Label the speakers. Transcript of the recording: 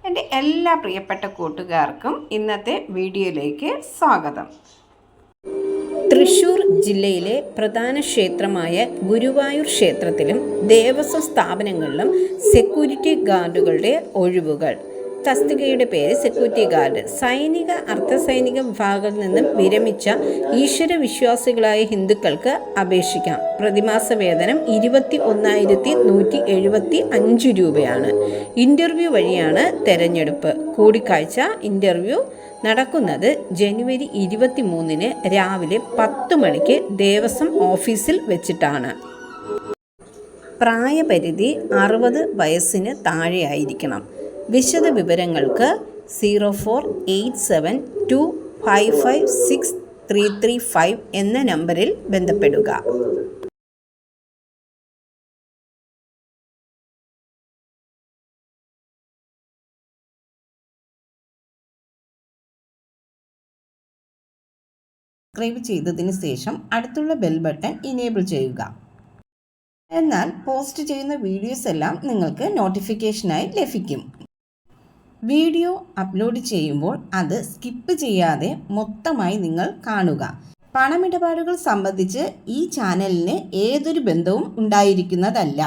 Speaker 1: എൻ്റെ എല്ലാ പ്രിയപ്പെട്ട കൂട്ടുകാർക്കും ഇന്നത്തെ വീഡിയോയിലേക്ക് സ്വാഗതം. തൃശ്ശൂർ ജില്ലയിലെ പ്രധാന ക്ഷേത്രമായ ഗുരുവായൂർ ക്ഷേത്രത്തിലും ദേവസ്വം സ്ഥാപനങ്ങളിലും സെക്യൂരിറ്റി ഗാർഡുകളുടെ ഒഴിവുകൾ. തസ്തികയുടെ പേര് സെക്യൂരിറ്റി ഗാർഡ്. സൈനിക അർദ്ധസൈനിക വിഭാഗങ്ങളിൽ നിന്നും വിരമിച്ച ഈശ്വരവിശ്വാസികളായ ഹിന്ദുക്കൾക്ക് അപേക്ഷിക്കാം. പ്രതിമാസ വേതനം 21,175 രൂപയാണ്. ഇൻ്റർവ്യൂ വഴിയാണ് തെരഞ്ഞെടുപ്പ്. കൂടിക്കാഴ്ച ഇൻ്റർവ്യൂ നടക്കുന്നത് ജനുവരി 23 രാവിലെ 10 മണിക്ക് ദേവസ്വം ഓഫീസിൽ വെച്ചിട്ടാണ്. പ്രായപരിധി 60 വയസ്സിന് താഴെയായിരിക്കണം. വിശദ വിവരങ്ങൾക്ക് 048725563335 എന്ന നമ്പറിൽ ബന്ധപ്പെടുക. സബ്സ്ക്രൈബ് ചെയ്തതിന് ശേഷം അടുത്തുള്ള ബെൽ ബട്ടൺ ഇനേബിൾ ചെയ്യുക. എന്നാൽ പോസ്റ്റ് ചെയ്യുന്ന വീഡിയോസ് എല്ലാം നിങ്ങൾക്ക് നോട്ടിഫിക്കേഷനായി ലഭിക്കും. വീഡിയോ അപ്ലോഡ് ചെയ്യുമ്പോൾ അത് സ്കിപ്പ് ചെയ്യാതെ മൊത്തമായി നിങ്ങൾ കാണുക. പണമിടപാടുകൾ സംബന്ധിച്ച് ഈ ചാനലിന് ഏതൊരു ബന്ധവും ഉണ്ടായിരിക്കുന്നതല്ല.